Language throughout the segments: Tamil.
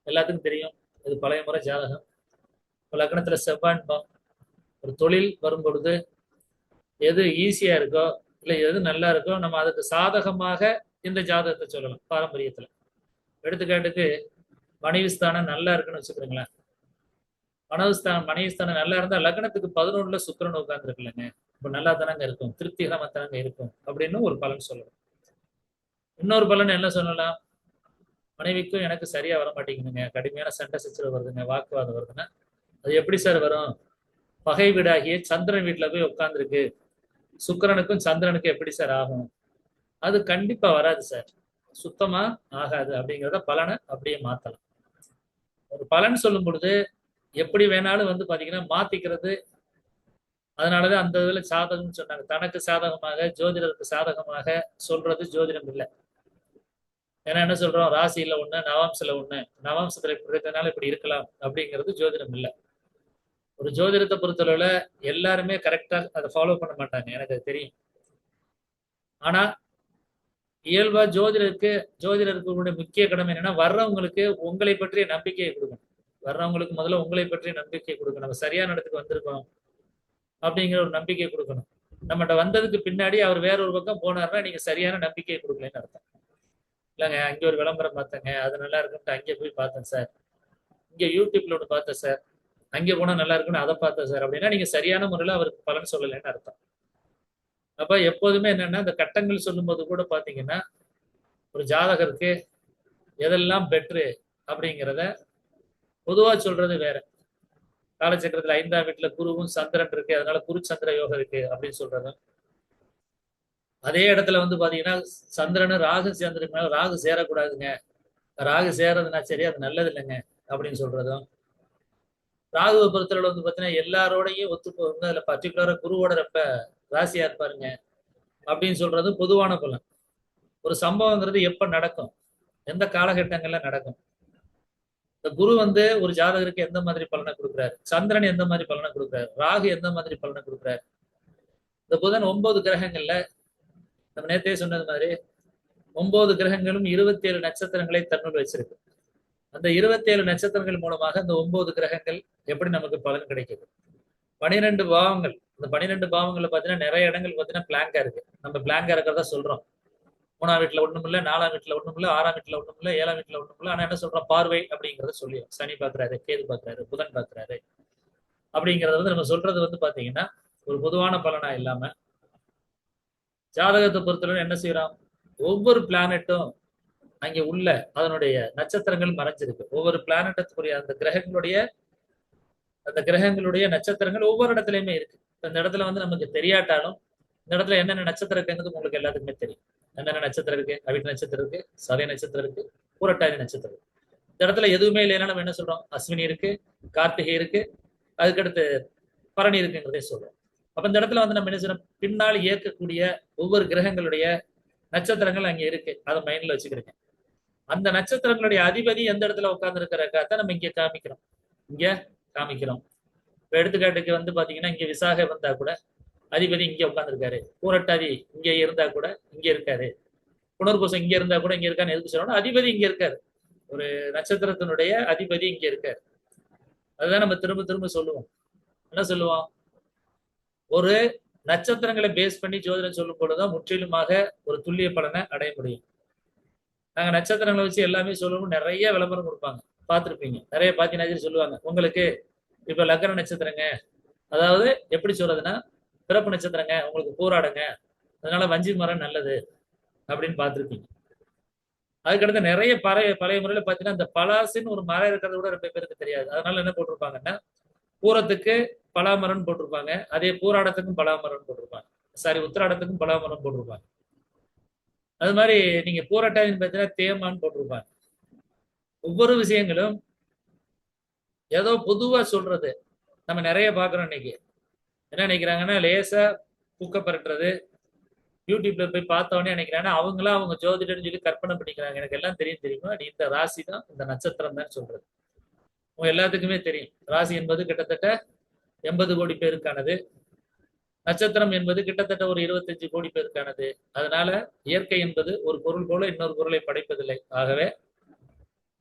எல்லாத்துக்கும் தெரியும். இது பழைய முறை ஜாதகம். இப்போ லக்னத்துல செவ்வான்பம். ஒரு தொழில் வரும் பொழுது எது ஈஸியா இருக்கோ இல்லை எது நல்லா இருக்கோ நம்ம அதுக்கு சாதகமாக இந்த ஜாதகத்தை சொல்லலாம் பாரம்பரியத்துல. எடுத்துக்காட்டுக்கு மனைவி ஸ்தானம் நல்லா இருக்குன்னு வச்சுக்கிறீங்களேன். மனைவி ஸ்தானம் நல்லா இருந்தா லக்னத்துக்கு 11ல சுக்கிரன் உட்கார்ந்து இருக்குல்லங்க. இப்ப நல்லா தானங்க இருக்கும், திருப்திகரமா தானங்க இருக்கும் அப்படின்னு ஒரு பலன் சொல்லலாம். இன்னொரு பலன் என்ன சொல்லலாம்? மனைவிக்கும் எனக்கு சரியா வர மாட்டேங்குதுங்க, கடுமையான சண்டை சச்சரவு வருதுங்க, வாக்குவாதம் வருதுன்னா அது எப்படி சார் வரும்? பகை வீடாகிய சந்திரன் வீட்டுல போய் உட்கார்ந்துருக்கு, சுக்கிரனுக்கும் சந்திரனுக்கும் எப்படி சார் ஆகும்? அது கண்டிப்பா வராது சார், சுத்தமா ஆகாது. அப்படிங்கிறத பலனை அப்படியே மாத்தலாம். ஒரு பலன் சொல்லும் பொழுது எப்படி வேணாலும் வந்து பாத்தீங்கன்னா மாத்திக்கிறது. அதனாலதான் அந்த இதுல சாதகம்னு சொன்னாங்க. தனக்கு சாதகமாக ஜோதிடருக்கு சாதகமாக சொல்றது ஜோதிடம் இல்லை. ஏன்னா என்ன சொல்றோம், ராசியில ஒண்ணு நவாம்சல ஒண்ணு, நவாம்சத்துல இப்படி இருக்கிறதுனால இப்படி இருக்கலாம் அப்படிங்கிறது ஜோதிடம் இல்லை. ஒரு ஜோதிடத்தை பொறுத்தளவுல எல்லாருமே கரெக்டா அதை ஃபாலோ பண்ண மாட்டாங்க, எனக்கு அது தெரியும். ஆனா இயல்பா ஜோதிடருக்கு முக்கிய கடமை என்னன்னா வர்றவங்களுக்கு உங்களை பற்றிய நம்பிக்கையை கொடுக்கணும். வர்றவங்களுக்கு முதல்ல உங்களை பற்றிய நம்பிக்கை கொடுக்கணும். நம்ம சரியான இடத்துக்கு வந்திருக்கோம் அப்படிங்கிற ஒரு நம்பிக்கை கொடுக்கணும். நம்மகிட்ட வந்ததுக்கு பின்னாடி அவர் வேற ஒரு பக்கம் போனாருன்னா நீங்க சரியான நம்பிக்கையை கொடுக்கலன்னு அர்த்தம். இல்லைங்க, அங்கே ஒரு விளம்பரம் பார்த்தேங்க, அது நல்லா இருக்குன்ட்டு அங்கே போய் பார்த்தேன் சார், இங்கே யூடியூப்ல ஒன்று பார்த்தேன் சார், அங்கே போனால் நல்லா இருக்குன்னு அதை பார்த்தேன் சார் அப்படின்னா நீங்க சரியான முறையில் அவருக்கு பலன் சொல்லலைன்னு அர்த்தம். அப்ப எப்போதுமே என்னன்னா இந்த கட்டங்கள் சொல்லும்போது கூட பாத்தீங்கன்னா ஒரு ஜாதகருக்கு எதெல்லாம் பெட்ரு அப்படிங்கிறத பொதுவா சொல்றது வேற. காலச்சக்கரத்துல 5ஆம் வீட்டுல குருவும் சந்திரன் இருக்கு, அதனால குரு சந்திர யோகம் இருக்கு அப்படின்னு சொல்றதும், அதே இடத்துல வந்து பாத்தீங்கன்னா சந்திரனு ராகு சேர்ந்திருக்கனால ராகு சேரக்கூடாதுங்க, ராகு சேரதுன்னா சரி அது நல்லது இல்லைங்க அப்படின்னு சொல்றதும், ராகுவை பொறுத்தவரை வந்து பாத்தீங்கன்னா எல்லாரோடையும் ஒத்து போகுங்க, அதுல பர்டிகுலரா குருவோட ரொம்ப ராசியா இருப்பாருங்க அப்படின்னு சொல்றது பொதுவான பலன். ஒரு சம்பவங்கிறது எப்ப நடக்கும், எந்த காலகட்டங்கள்ல நடக்கும். இந்த குரு வந்து ஒரு ஜாதகருக்கு எந்த மாதிரி பலனை கொடுக்குறாரு, சந்திரன் எந்த மாதிரி பலனை கொடுக்குறாரு, ராகு எந்த மாதிரி பலனை கொடுக்குறாரு. இந்த புதன் 9 கிரகங்கள்ல நம்ம நேரத்தையே சொன்னது மாதிரி 9 கிரகங்களும் 27 நட்சத்திரங்களை தன்னுள் வச்சிருக்கு. அந்த 27 நட்சத்திரங்கள் மூலமாக அந்த 9 கிரகங்கள் எப்படி நமக்கு பலன் கிடைக்குது. 12 பாவங்கள், இந்த 12 பாவங்கள்ல பாத்தீங்கன்னா நிறைய இடங்கள் பாத்தீங்கன்னா பிளாங்கா இருக்கு. நம்ம பிளாங்கா இருக்கிறதா சொல்றோம். 3ஆம் வீட்டுல ஒண்ணும் இல்ல, 4ஆம் வீட்டுல ஒண்ணும் இல்ல, 6ஆம் வீட்டுல ஒண்ணும் இல்ல, 7ஆம் வீட்டுல ஒண்ணும் இல்ல. ஆனா என்ன சொல்றோம், பார்வை அப்படிங்கறத சொல்லியும் சனி பாக்குறாரு, கேது பாக்குறாரு, புதன் பாக்குறாரு அப்படிங்கறத வந்து நம்ம சொல்றது வந்து பாத்தீங்கன்னா ஒரு பொதுவான பலனா இல்லாம ஜாதகத்தை பொறுத்தவரை என்ன செய்யறோம், ஒவ்வொரு பிளானட்டும் அங்கே உள்ள அதனுடைய நட்சத்திரங்கள் மறைஞ்சிருக்கு. ஒவ்வொரு பிளானட்டுக்குரிய அந்த கிரகங்களுடைய நட்சத்திரங்கள் ஒவ்வொரு இடத்துலயுமே இருக்கு. இந்த இடத்துல வந்து நமக்கு தெரியாட்டாலும் இந்த இடத்துல என்னென்ன நட்சத்திரம் இருக்குங்கிறது உங்களுக்கு எல்லாத்துக்குமே தெரியும். என்னென்ன நட்சத்திரம் இருக்கு, அவிட்ட நட்சத்திரம் இருக்கு, சதய நட்சத்திரம் இருக்கு, பூரட்டாதி நட்சத்திரம் இருக்கு. இந்த இடத்துல எதுவுமே இல்லைன்னா நம்ம என்ன சொல்றோம், அஸ்வினி இருக்கு, கார்த்திகை இருக்கு, அதுக்கடுத்து பரணி இருக்குங்கிறதே சொல்றோம். அப்ப இந்த இடத்துல வந்து நம்ம என்ன செய்யறோம், பின்னால் இயக்கக்கூடிய ஒவ்வொரு கிரகங்களுடைய நட்சத்திரங்கள் அங்க இருக்கு, அதை மைண்ட்ல வச்சுக்கிறீங்க. அந்த நட்சத்திரங்களுடைய அதிபதி எந்த இடத்துல உட்கார்ந்து இருக்கிறக்காக நம்ம இங்க காமிக்கிறோம், இங்க காமிக்கிறோம். இப்ப எடுத்துக்காட்டுக்கு வந்து பாத்தீங்கன்னா இங்க விசாக வந்தா கூட அதிபதி இங்க உட்கார்ந்துருக்காரு, பூரட்டாதி இங்க இருந்தா கூட இங்க இருக்காரு, புனர்பூசம் இங்க இருந்தா கூட இங்க இருக்கான்னு எதுக்கு சொல்லணும், அதிபதி இங்க இருக்காரு. ஒரு நட்சத்திரத்தினுடைய அதிபதி இங்க இருக்காரு. அதுதான் நம்ம திரும்ப திரும்ப சொல்லுவோம். என்ன சொல்லுவோம், ஒரு நட்சத்திரங்களை பேஸ் பண்ணி ஜோதிடம் சொல்லும் பொழுதுதான் முற்றிலுமாக ஒரு துல்லிய பலனை அடைய முடியும். நாங்க நட்சத்திரங்களை வச்சு எல்லாமே சொல்லணும், நிறைய விளம்பரம் கொடுப்பாங்க, பார்த்துருப்பீங்க. நிறைய பாத்தீங்கன்னா சொல்லுவாங்க உங்களுக்கு இப்ப லக்ன நட்சத்திரங்க, அதாவது எப்படி சொல்றதுன்னா பிறப்பு நட்சத்திரங்க உங்களுக்கு போராடுங்க, அதனால வஞ்சி மரம் நல்லது அப்படின்னு பார்த்துருப்பீங்க. அதுக்கடுத்து நிறைய பழைய முறையில பாத்தீங்கன்னா இந்த பலாசுன்னு ஒரு மரம் இருக்கிறத கூட ரொம்ப பேருக்கு தெரியாது. அதனால என்ன போட்டிருப்பாங்கன்னா பூரத்துக்கு பலாமரம் போட்டிருப்பாங்க, அதே பூராடத்துக்கும் பலாமரம் போட்டிருப்பாங்க, சாரி உத்திராடத்துக்கும் பலாமரம் போட்டிருப்பாங்க. அது மாதிரி நீங்க பூரட்டாதின்னு பார்த்தீங்கன்னா தேமான்னு போட்டிருப்பாங்க. ஒவ்வொரு விஷயங்களும் ஏதோ பொதுவா சொல்றது நம்ம நிறைய பாக்குறோம். இன்னைக்கு என்ன நினைக்கிறாங்கன்னா லேசா புக்க பரட்டுறது, யூடியூப்ல போய் பார்த்தவொடனே நினைக்கிறாங்கன்னா அவங்களாம் அவங்க ஜோதிடர்னு சொல்லி கற்பனை பண்ணிக்கிறாங்க. எனக்கு எல்லாம் தெரியுமா, நீ இந்த ராசி தான் இந்த நட்சத்திரம் தான் சொல்றது. உங்க எல்லாத்துக்குமே தெரியும் ராசி என்பது கிட்டத்தட்ட 80 கோடி பேருக்கானது, நட்சத்திரம் என்பது கிட்டத்தட்ட ஒரு 25 கோடி பேருக்கானது. அதனால இயற்கை என்பது ஒரு பொருள் போல இன்னொரு பொருளை படைப்பதில்லை. ஆகவே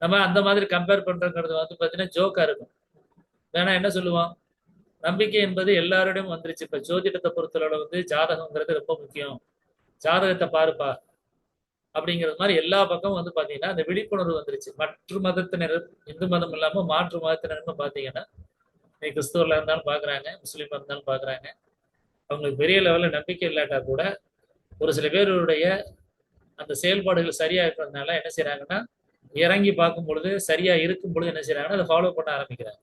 நம்ம அந்த மாதிரி கம்பேர் பண்றங்கிறது வந்து பார்த்தீங்கன்னா ஜோக்கா இருக்கும். வேணா என்ன சொல்லுவோம், நம்பிக்கை என்பது எல்லாரோடையும் வந்துருச்சு. இப்ப ஜோதிடத்தை பொறுத்தளவுல வந்து ஜாதகங்கிறது ரொம்ப முக்கியம். ஜாதகத்தை பாருப்பா அப்படிங்கிறது மாதிரி எல்லா பக்கமும் வந்து பாத்தீங்கன்னா அந்த விழிப்புணர்வு வந்துருச்சு. மற்ற மதத்தினர், இந்து மதம் இல்லாம மாற்று மதத்தினர்னு பாத்தீங்கன்னா நீ கிறிஸ்துவர்ல இருந்தாலும் பாக்குறாங்க, முஸ்லீம் இருந்தாலும் பாக்குறாங்க. அவங்களுக்கு பெரிய லெவல்ல நம்பிக்கை இல்லாட்டா கூட ஒரு சில பேருடைய அந்த செயல்பாடுகள் சரியா இருக்கிறதுனால என்ன செய்யறாங்கன்னா இறங்கி பார்க்கும் பொழுது சரியா இருக்கும் பொழுது என்ன செய்யறாங்கன்னா அதை ஃபாலோ பண்ண ஆரம்பிக்கிறாங்க.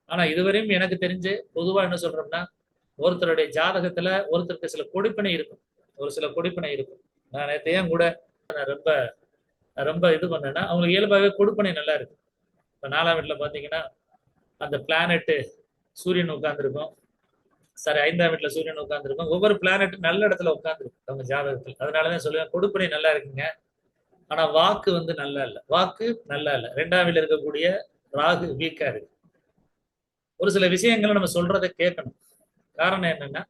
ஆனா இதுவரையும் எனக்கு தெரிஞ்சு பொதுவா என்ன சொல்றோம்னா ஒருத்தருடைய ஜாதகத்துல ஒருத்தருக்கு சில கொடுப்பினை இருக்கும், ஒரு சில கொடுப்பினை இருக்கும். நான் நேற்றையும் கூட நான் ரொம்ப ரொம்ப இது பண்ணேன்னா அவங்களுக்கு இயல்பாகவே கொடுப்பனை நல்லா இருக்கு. இப்போ 4ஆம் வீட்டுல பாத்தீங்கன்னா அந்த பிளானெட்டு சூரியன் உட்கார்ந்துருக்கும். சரி, 5ஆம் வீட்டுல சூரியன் உட்கார்ந்துருக்கும். ஒவ்வொரு பிளானெட் நல்ல இடத்துல உட்கார்ந்துருக்கும் அவங்க ஜாதகத்தில். அதனாலதான் சொல்லுவேன் கொடுப்பனை நல்லா இருக்குங்க. ஆனா வாக்கு வந்து நல்லா இல்லை, வாக்கு நல்லா இல்லை. 2ஆம் வீட்டுல இருக்கக்கூடிய ராகு வீக்கா இருக்கு. ஒரு சில விஷயங்களை நம்ம சொல்றதை கேட்கணும். காரணம் என்னன்னா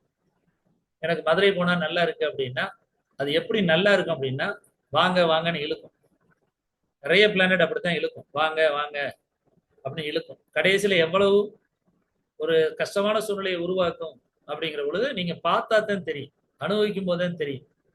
எனக்கு மதுரை போனா நல்லா இருக்கு அப்படின்னா அது எப்படி நல்லா இருக்கும் அப்படின்னா வாங்க வாங்கன்னு இழுக்கும். நிறைய பிளானட் அப்படித்தான் இழுக்கும், வாங்க வாங்க அப்படின்னு இழுக்கும். கடைசியில எவ்வளவு ஒரு கஷ்டமான சூழ்நிலையை உருவாக்கும் அப்படிங்கிற பொழுது நீங்க பார்த்தா தான் தெரியும், அனுபவிக்கும் போதுதான் தெரியும்.